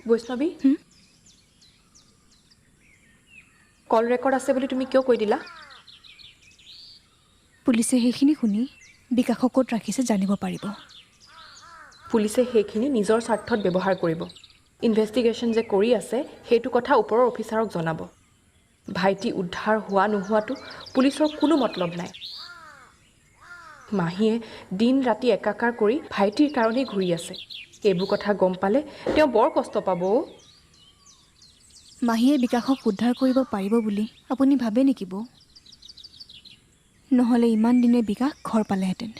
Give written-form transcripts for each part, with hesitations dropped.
বৈষ্ণৱী কল record আছে বুলি তুমি কিয় কৈ দিলা? পুলিচে সেইখিনি শুনি বিকাশক ক'ত ৰাখিছে জানিব পাৰিব। পুলিচে সেইখিনি নিজৰ স্বাৰ্থত ব্যৱহাৰ কৰিব। ইনভেষ্টিগেশ্যন যে কৰি আছে সেইটো কথা ওপৰৰ অফিচাৰক জনাব। ভাইটি উদ্ধাৰ হোৱা নোহোৱাটো পুলিচৰ কোনো মতলব নাই। মাহীয়ে দিন ৰাতি একাকাৰ কৰি ভাইটিৰ কাৰণেই ঘূৰি আছে। এইবোৰ কথা গম পালে তেওঁ বৰ কষ্ট পাব। মাহীয়ে বিকাশক উদ্ধাৰ কৰিব পাৰিব বুলি আপুনি ভাবে নেকি বৌ? নহ'লে ইমান দিনে বিকাশ ঘৰ পালেহেঁতেন।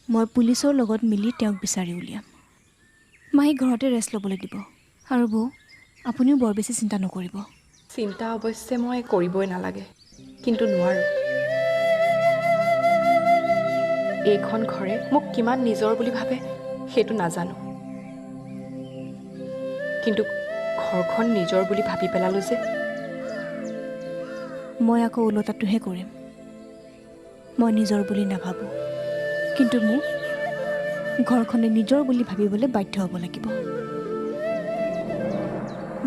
মই পুলিচৰ লগত মিলি তেওঁক বিচাৰি উলিয়াম। মাহীক ঘৰতে ৰেষ্ট ল'বলৈ দিব। আৰু বৌ আপুনিও বৰ বেছি চিন্তা নকৰিব। চিন্তা অৱশ্যে মই কৰিবই নালাগে, কিন্তু নোৱাৰোঁ। এইখন ঘৰে মোক কিমান নিজৰ বুলি ভাবে সেইটো নাজানো, কিন্তু ঘৰখন নিজৰ বুলি ভাবি পেলালোঁ যে। মই আকৌ ওলোটাটোহে কৰিম। মই নিজৰ বুলি নাভাবোঁ, কিন্তু মোক ঘৰখনে নিজৰ বুলি ভাবিবলৈ বাধ্য হ'ব লাগিব।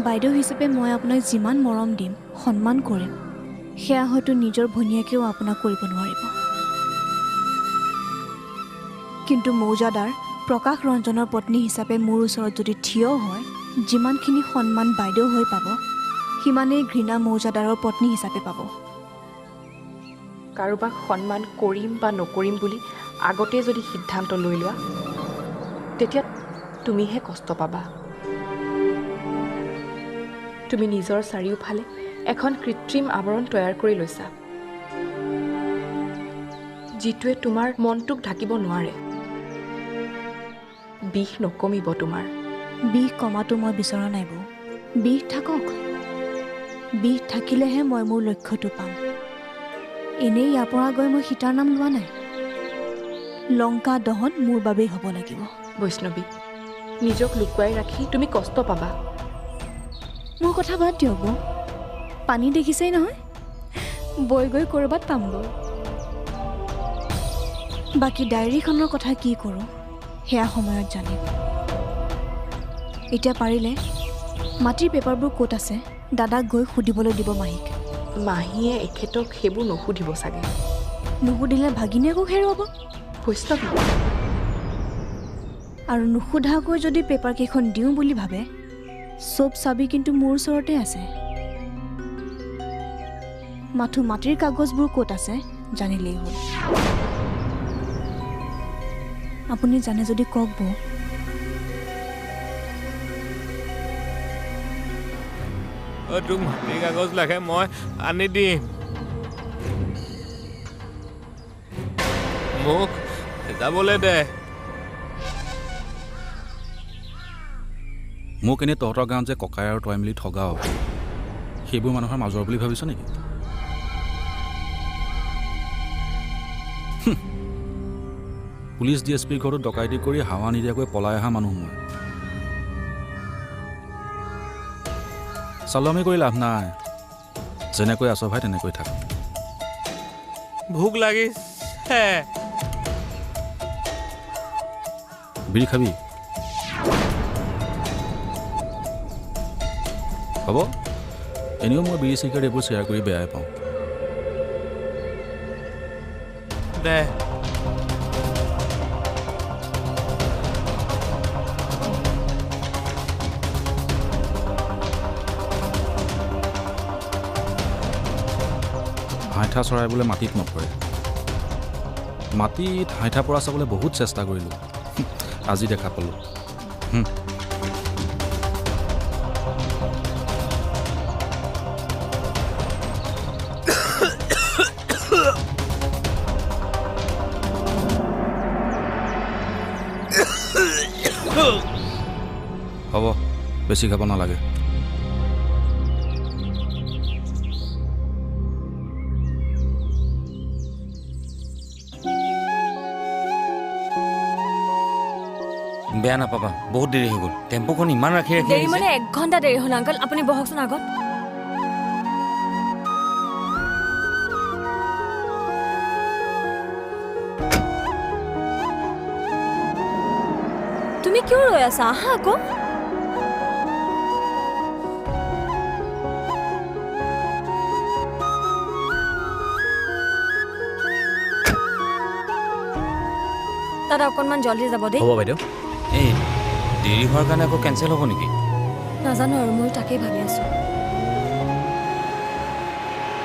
বাইদেউ হিচাপে মই আপোনাক যিমান মৰম দিম, সন্মান কৰিম, সেয়া হয়তো নিজৰ ভনীয়েকেও আপোনাক কৰিব নোৱাৰিব। কিন্তু মৌজাদাৰ প্ৰকাশ ৰঞ্জনৰ পত্নী হিচাপে মোৰ ওচৰত যদি থিয় হয়, যিমানখিনি সন্মান বাইদেউ হৈ পাব, সিমানেই ঘৃণা মৌজাদাৰৰ পত্নী হিচাপে পাব। কাৰোবাক সন্মান কৰিম বা নকৰিম বুলি আগতেই যদি সিদ্ধান্ত লৈ লোৱা, তেতিয়া তুমিহে কষ্ট পাবা। তুমি নিজৰ চাৰিওফালে এখন কৃত্ৰিম আৱৰণ তৈয়াৰ কৰি লৈছা, যিটোৱে তোমাৰ মনটোক ঢাকিব নোৱাৰে। বিষ নকমিব তোমাৰ। বিষ কমাটো মই বিচৰা নাই বৌ। বিষ থাকক। বিষ থাকিলেহে মই মোৰ লক্ষ্যটো পাম। এনেই ইয়াৰ পৰা গৈ মই সীতাৰ নাম লোৱা নাই। লংকা দহন মোৰ বাবেই হ'ব লাগিব। বৈষ্ণৱী, নিজক লুকুৱাই ৰাখি তুমি কষ্ট পাবা। মোৰ কথা বাদ দিয়ক বৌ। পানী দেখিছেই নহয়, বৈ গৈ ক'ৰবাত পামগৈ। বাকী ডায়েৰীখনৰ কথা কি কৰোঁ সেয়া সময়ত জানিম। এতিয়া পাৰিলে মাটিৰ পেপাৰবোৰ ক'ত আছে দাদাক গৈ সুধিবলৈ দিব মাহীক। মাহীয়ে এখেতক সেইবোৰ নুসুধিব চাগে। নুসুধিলে ভাগিনীয়েকো হেৰুৱাব। বৈষ্ণৱী, আৰু নুসুধাকৈ যদি পেপাৰকেইখন দিওঁ বুলি ভাবে, চব চাবি কিন্তু মোৰ ওচৰতে আছে। মাথো মাটিৰ কাগজবোৰ ক'ত আছে জানিলেই হ'ল। আপুনি জানে যদি কওক বৌ। তোক মাটিৰ কাগজ লাগে, মই আনি দিম। মোক যাবলৈ দে। মোক এনেই তহঁতৰ গাঁৱত যে ককাই আৰু তই মিলি ঠগাও, সেইবোৰ মানুহৰ মাজৰ বুলি ভাবিছ নেকি? পুলিচ DSP ঘৰতো ডকাইতি কৰি হাৱা নিদিয়াকৈ পলাই অহা মানুহ মই। চালামি কৰি লাভ নাই। যেনেকৈ আছ ভাই তেনেকৈ থাক। ভোক লাগিছে। বিড়ি খাবি? হ'ব, এনেও মই বিড়ি চিগাৰেট এইবোৰ শ্বেয়াৰ কৰি বেয়াই পাওঁ। দে। হাইঠা চৰাই বোলে মাটিত নপৰে। মাটিত হাইঠা পৰা চাবলৈ বহুত চেষ্টা কৰিলোঁ, আজি দেখা পালোঁ। হ'ব, বেছি খাব নালাগে। বেয়া নাপাবা, বহুত দেৰি হৈ গ'ল। টেম্পুখন ইমান ৰাখি ৰাখি দেৰি মানে 1 ঘণ্টা দেৰি হ'ল আংকল। আপুনি বহকচোন আগত। তুমি কিয় ৰৈ আছা? আহা আকৌ। দাদা অকণমান জলদি যাব দেই হ'ব বাইদেউ এই দেৰি হোৱাৰ কাৰণে আকৌ কেঞ্চেল হ'ব নেকি নাজানো আৰু মই তাকেই ভাবি আছোঁ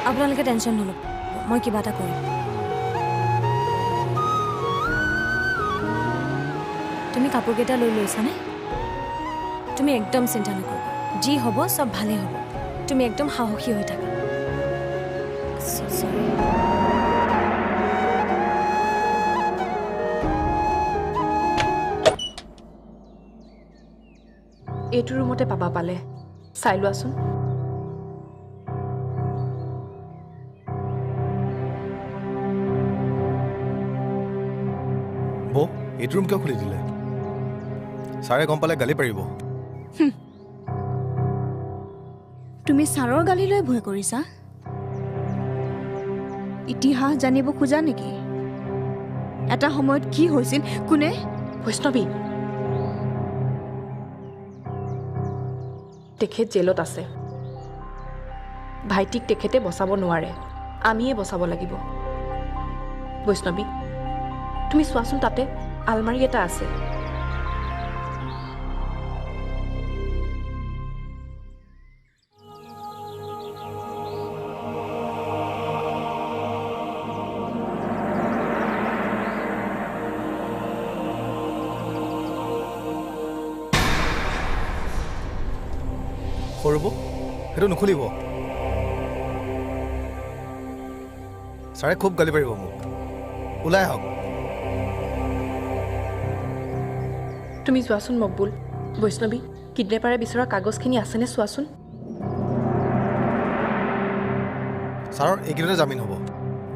আপোনালোকে টেনশ্যন নল'ব মই কিবা এটা কৰিম তুমি কাপোৰকেইটা লৈ লৈছানে তুমি একদম চিন্তা নকৰিবা যি হ'ব চব ভালেই হ'ব তুমি একদম সাহসী হৈ থাকা Sorry. এইটো ৰুমতে পাবা পালে চাই লোৱাচোন বৌ এইটো ৰুম কিয় খুলি দিলে ছাৰে গম পালে গালি পাৰিব তুমি ছাৰৰ গালিলৈ ভয় কৰিছা ইতিহাস জানিব খোজা নেকি এটা সময়ত কি হৈছিল কোনে বৈষ্ণৱী তেখেত জেলত আছে ভাইটিক তেখেতে বচাব নোৱাৰে আমিয়ে বচাব লাগিব বৈষ্ণৱী তুমি চোৱাচোন তাতে আলমাৰী এটা আছে সৰু বৌ সেইটো নুখুলিব ছাৰে খুব গালি পাৰিব মোক ওলাই আহক তুমি যোৱাচোন মকবুল বৈষ্ণৱী কিডনেপাৰে বিচৰা কাগজখিনি আছেনে চোৱাচোন ছাৰৰ এইকেইদিনতে জামিন হ'ব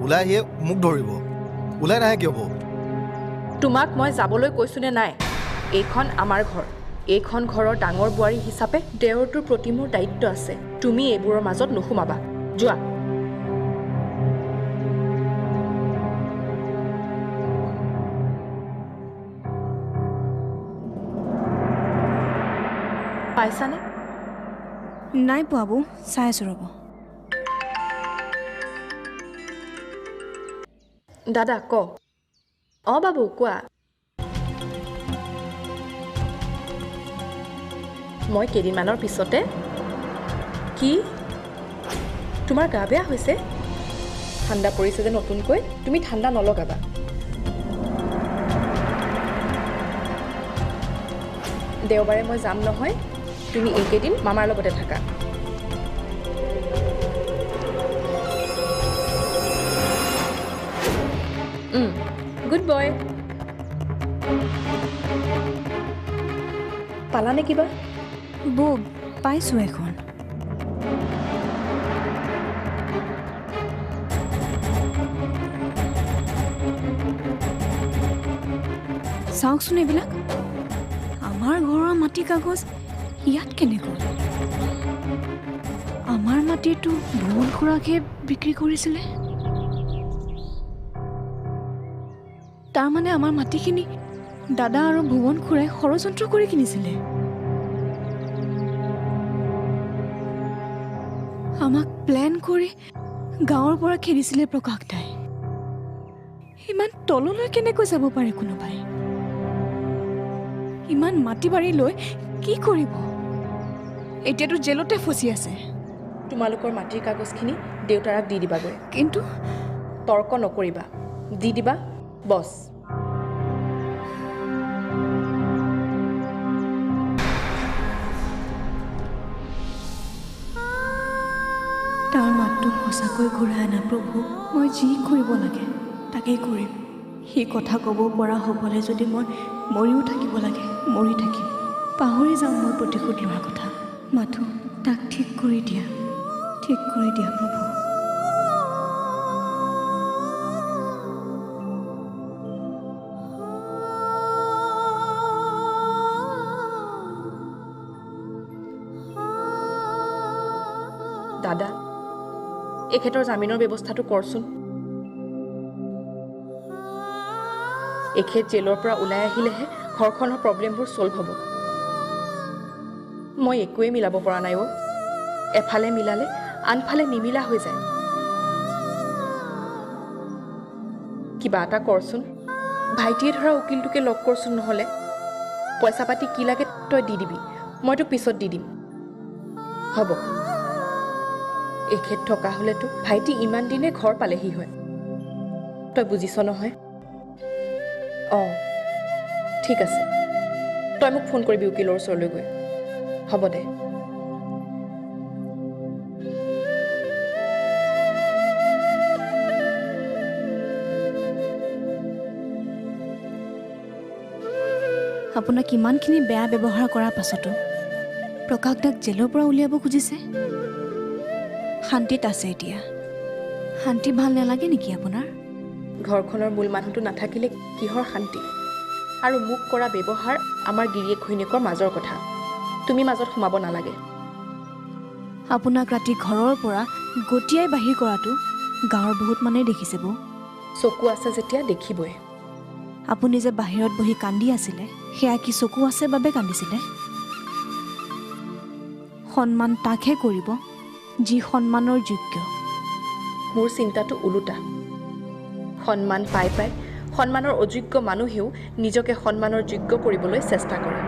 ওলাই আহিয়ে মোক ধৰিব ওলাই নাহে কিয় হ'ব তোমাক মই যাবলৈ কৈছোনে নাই এইখন আমাৰ ঘৰ এইখন ঘৰৰ ডাঙৰ বোৱাৰী হিচাপে দেওৰটোৰ প্ৰতি মোৰ দায়িত্ব আছে তুমি এইবোৰৰ মাজত নোসোমাবা যোৱা পাইছানে নাই পোৱা বৌ চাই আছোঁ ৰ'ব দাদা ক বাবু কোৱা মই কেইদিনমানৰ পিছতে কি তোমাৰ গা বেয়া হৈছে ঠাণ্ডা পৰিছে যে নতুনকৈ তুমি ঠাণ্ডা নলগাবা দেওবাৰে মই যাম নহয় তুমি এইকেইদিন মামাৰ লগতে থাকা গুড বয় পালানে কিবা বৌ পাইছোঁ এখন চাওকচোন এইবিলাক আমাৰ ঘৰৰ মাটি কাগজ ইয়াত কেনেকৈ আমাৰ মাটিটো ভুৱন খুৰাকহে বিক্ৰী কৰিছিলে তাৰমানে আমাৰ মাটিখিনি দাদা আৰু ভুৱন খুৰাই ষড়যন্ত্ৰ কৰি কিনিছিলে আমাক প্লেন কৰি গাঁৱৰ পৰা খেদিছিলে প্ৰকাশ দাই ইমান তললৈ কেনেকৈ যাব পাৰে কোনোবাই ইমান মাটি বাৰী লৈ কি কৰিব এতিয়াতো জেলতে ফচি আছে তোমালোকৰ মাটিৰ কাগজখিনি দেউতাৰাক দি দিবাগৈ কিন্তু তৰ্ক নকৰিবা দি দিবা বছ তাৰ মাতটো সঁচাকৈ ঘূৰাই আনা প্ৰভু মই যি কৰিব লাগে তাকেই কৰিম সি কথা ক'ব পৰা হ'বলৈ যদি মই মৰিও থাকিব লাগে মৰি থাকিম পাহৰি যাওঁ মোৰ প্ৰতিশোধ লোৱাৰ কথা মাথো তাক ঠিক কৰি দিয়া প্ৰভু দাদা এখেতৰ জামিনৰ ব্যৱস্থাটো কৰচোন এখেত জেলৰ পৰা ওলাই আহিলেহে ঘৰখনৰ প্ৰব্লেমবোৰ ছল্ভ হ'ব মই একোৱেই মিলাব পৰা নাই এফালে মিলালে আনফালে নিমিলা হৈ যায় কিবা এটা কৰচোন ভাইটিয়ে ধৰা উকিলটোকে লগ কৰচোন, নহ'লে পইচা পাতি কি লাগে তই দি দিবি, মই তোক পিছত দি দিম। হ'ব, এখেত থকা হ'লেতো ভাইটি ইমান দিনে ঘৰ পালেহি হয়। তই বুজিছ নহয়? অঁ ঠিক আছে, তই মোক ফোন কৰিবি উকিলৰ ওচৰলৈ গৈ। হ'ব দে। আপোনাক কিমানখিনি বেয়া ব্যৱহাৰ কৰাৰ পাছতো প্ৰকাশ দাক জেলৰ পৰা উলিয়াব খুজিছে। শান্তিত আছে এতিয়া। শান্তি ভাল নালাগে নেকি আপোনাৰ? ঘৰখনৰ মূল মানুহটো নাথাকিলে কিহৰ শান্তি? আৰু মোক কৰা ব্যৱহাৰ আমাৰ গিৰিয়েক ঘৈণীয়েকৰ মাজৰ কথা, তুমি মাজত সোমাব নালাগে। আপোনাক ৰাতি ঘৰৰ পৰা গটিয়াই বাহিৰ কৰাটো গাঁৱৰ বহুত মানুহে দেখিছে বৌ। চকু আছে যেতিয়া দেখিবই। আপুনি যে বাহিৰত বহি কান্দি আছিলে, সেয়া কি চকু আছে বাবে কান্দিছিলে? সন্মান তাকহে কৰিব যি সন্মানৰ যোগ্য। মোৰ চিন্তাটো ওলোটা। সন্মান পাই পাই সন্মানৰ অযোগ্য মানুহেও নিজকে সন্মানৰ যোগ্য কৰিবলৈ চেষ্টা কৰে।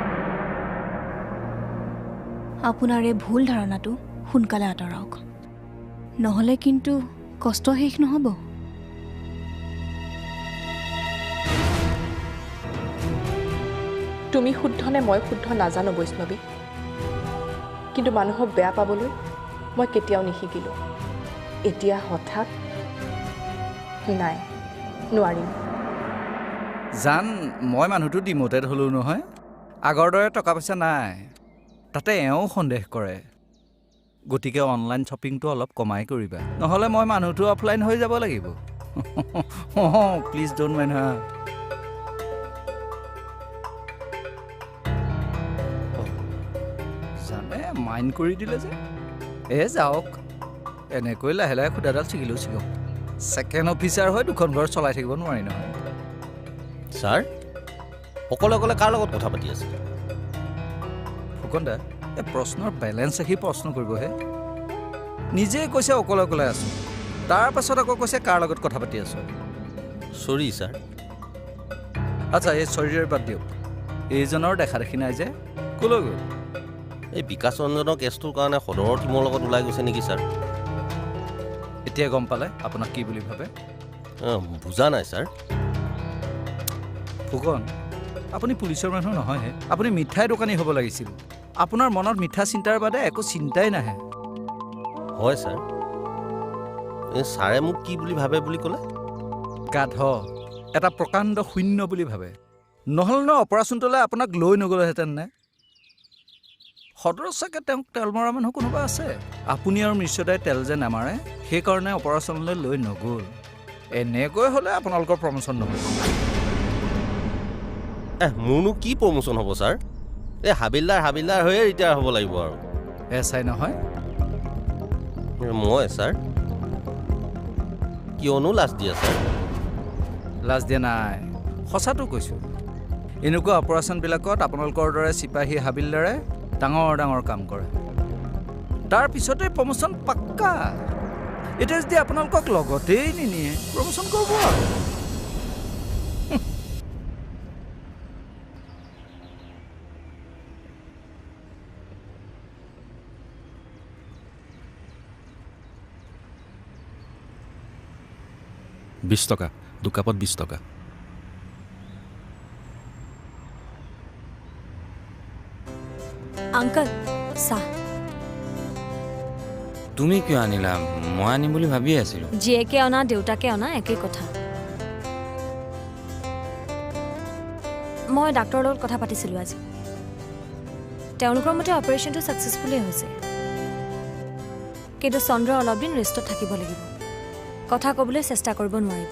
আপোনাৰ এই ভুল ধাৰণাটো সোনকালে আঁতৰাওক, নহ'লে কিন্তু কষ্ট শেষ নহ'ব। তুমি শুদ্ধ নে মই শুদ্ধ নাজানো বৈষ্ণৱী, কিন্তু মানুহক বেয়া পাবলৈ মই কেতিয়াও নিশিকিলোঁ। এতিয়া হঠাৎ নাই, নোৱাৰিম। জান, মই মানুহটো ডিমোটেড হ'লোঁ নহয়। আগৰ দৰে টকা পইচা নাই, তাতে এওঁ সন্দেহ কৰে। গতিকে অনলাইন শ্বপিংটো অলপ কমাই কৰিবা, নহ'লে মই মানুহটো অফলাইন হৈ যাব লাগিব। অঁ প্লিজ ড'ণ্ট মাইণ্ড হা। জানে মাইণ্ড কৰি দিলে যে। যাওক, এনেকৈ লাহে লাহে খুদাডাল ছিগিলেও ছিগক। ছেকেণ্ড অফিচাৰ হৈ দুখন ঘৰ চলাই থাকিব নোৱাৰি নহয়। ছাৰ, অকলে অকলে কাৰ লগত কথা পাতি আছে? ফুকন দা, এই প্ৰশ্নৰ বেলেঞ্চ ৰাখি প্ৰশ্ন কৰিবহে। নিজে কৈছে অকলে অকলে আছোঁ, তাৰ পাছত আকৌ কৈছে কাৰ লগত কথা পাতি আছোঁ। চৰি ছাৰ। আচ্ছা, এই চৰিৰ বাদ দিয়ক। এইজনৰ দেখা দেখি নাই যে, ক'লৈ গ'ল? এই বিকাশ ৰঞ্জনৰ কেছটোৰ কাৰণে সদৰৰ টীমৰ লগত ওলাই গৈছে নেকি ছাৰ? এতিয়া গম পালে আপোনাক কি বুলি ভাবে? বুজা নাই ছাৰ। ফুকন, আপুনি পুলিচৰ মানুহ নহয়হে। আপুনি মিঠাই দোকানী হ'ব লাগিছিল। আপোনাৰ মনত মিঠা চিন্তাৰ বাদে একো চিন্তাই নাহে। হয় ছাৰ। এই ছাৰে মোক কি বুলি ভাবে বুলি ক'লে? গাধ, এটা প্ৰকাণ্ড শূন্য বুলি ভাবে। নহ'লে ন অপাৰেশ্যনটোলৈ আপোনাক লৈ নগ'লেহেঁতেন নে? সদৰত চাগে তেওঁক তেল মৰা মানুহ কোনোবা আছে। আপুনি আৰু মিশ্ৰদাই তেল যে নামাৰে, সেইকাৰণে অপাৰেশ্যনলৈ লৈ নগ'ল। এনেকৈ হ'লে আপোনালোকৰ প্ৰমোশ্যন নহ'ব। মোৰনো কি প্ৰমোশ্যন হ'ব ছাৰ? এই হাবিলদাৰ হৈয়ে ৰিটায়াৰ হ'ব লাগিব আৰু। চাই নহয় মই ছাৰ কিয়নো লাজ দিয়া ছাৰ? লাজ দিয়া নাই, সঁচাটো কৈছোঁ। এনেকুৱা অপাৰেশ্যনবিলাকত আপোনালোকৰ দৰে চিপাহী হাবিলদাৰে ডাঙৰ ডাঙৰ কাম কৰে, তাৰ পিছতে প্ৰমোশ্যন পাক্কা। এতিয়া যদি আপোনালোকক লগতেই নিনিয়ে, প্ৰমোশ্যন কৰিব আৰু। $20 দুকাপত $20। আংকল, চাহ। তুমি কিয় আনিলা? মই আনিম বুলি ভাবিয়ে আছিলোঁ। জীয়েকে অনা দেউতাকে অনা একেই কথা। মই ডাক্তৰৰ লগত কথা পাতিছিলোঁ আজি। তেওঁলোকৰ মতে অপাৰেশ্যনটো ছাকচেছফুলেই হৈছে, কিন্তু চন্দ্ৰ অলপ দিন ৰেষ্টত থাকিব লাগিব। কথা ক'বলৈ চেষ্টা কৰিব নোৱাৰিব।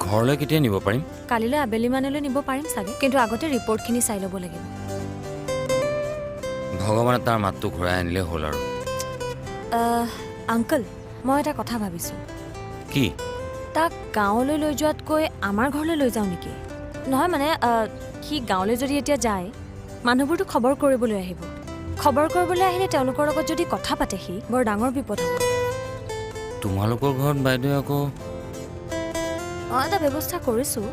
ঘৰলৈ কেতিয়া নিব পাৰিম? কালিলৈ আবেলি মানলৈ নিব পাৰিম চাগে, কিন্তু আগতে ৰিপৰ্টখিনি চাই ল'ব লাগিব। ভগৱানে তাৰ মাতটো ঘূৰাই আনিলে হ'ল আৰু। আংকল, মই এটা কথা ভাবিছোঁ। কি? তাক গাঁৱলৈ লৈ যোৱাতকৈ আমাৰ ঘৰলৈ লৈ যাওঁ নেকি? নহয় মানে, সি গাঁৱলৈ যদি এতিয়া যায়, মানুহবোৰতো খবৰ কৰিবলৈ আহিব। খবৰ কৰিবলৈ আহিলে তেওঁলোকৰ লগত যদি কথা পাতে, সি বৰ ডাঙৰ বিপদ হ'ব। তোমালোকৰ ঘৰত বাইদেউ আকৌ এটা ব্যৱস্থা কৰিছোঁ।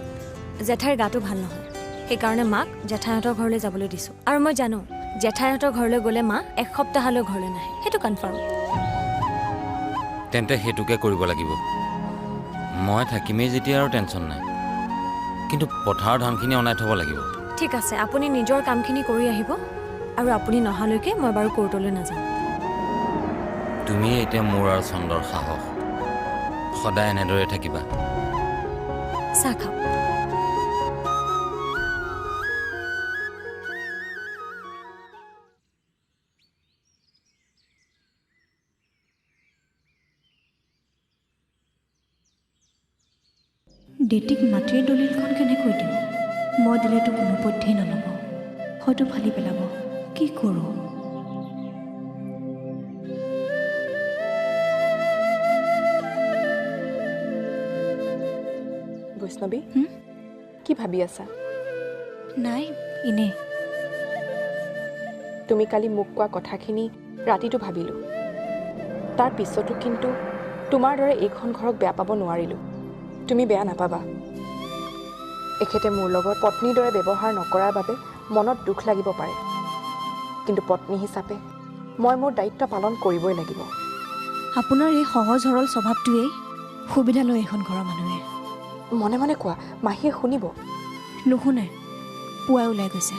জেঠাইৰ গাটো ভাল নহয় সেইকাৰণে মাক জেঠাইহঁতৰ ঘৰলৈ যাবলৈ দিছোঁ আৰু মই জানো জেঠাইহঁতৰ ঘৰলৈ গ'লে মা এসপ্তাহলৈ ঘৰলৈ নাহে সেইটো কনফাৰ্ম তেন্তে সেইটোকে কৰিব লাগিব মই থাকিমেই যেতিয়া আৰু টেনশ্যন নাই কিন্তু পথাৰৰ ধানখিনি অনাই থ'ব লাগিব ঠিক আছে আপুনি নিজৰ কামখিনি কৰি আহিব আৰু আপুনি নহালৈকে মই বাৰু কোৰ্টলৈ নাযাওঁ তুমি এতিয়া মোৰ আৰু চন্দৰ সাহস সদায় এনেদৰে থাকিবা চাহ খাওক ডেটিক মাটিৰ দলিলখন কেনেকৈ দিওঁ মই দিলেতো কোনো পধ্যেই নল'ব হয়তো ফালি পেলাব কি কৰোঁ বৈষ্ণৱী কি ভাবি আছা নাই এনেই তুমি কালি মোক কোৱা কথাখিনি ৰাতিটো ভাবিলোঁ তাৰ পিছতো কিন্তু তোমাৰ দৰে এইখন ঘৰক বেয়া পাব নোৱাৰিলোঁ তুমি বেয়া নাপাবা এখেতে মোৰ লগত পত্নীৰ দৰে ব্যৱহাৰ নকৰাৰ বাবে মনত দুখ লাগিব পাৰে কিন্তু পত্নী হিচাপে মই মোৰ দায়িত্ব পালন কৰিবই লাগিব আপোনাৰ এই সহজ সৰল স্বভাৱটোৱেই সুবিধা লয় এইখন ঘৰৰ মানুহে মনে মনে কোৱা মাহীয়ে শুনিব নুশুনে পুৱাই ওলাই গৈছে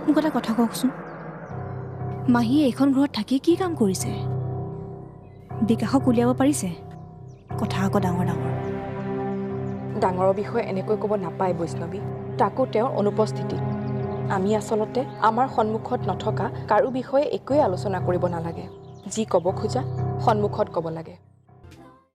মোক এটা কথা কওকচোন মাহীয়ে এইখন ঘৰত থাকি কি কাম কৰিছে বিকাশক উলিয়াব পাৰিছে কথা আকৌ ডাঙৰ ডাঙৰ ডাঙৰৰ বিষয়ে এনেকৈ ক'ব নাপায় বৈষ্ণৱী তাকো তেওঁৰ অনুপস্থিতিত আমি আচলতে আমাৰ সন্মুখত নথকা কাৰো বিষয়ে একোৱেই আলোচনা কৰিব নালাগে যি ক'ব খোজা সন্মুখত ক'ব লাগে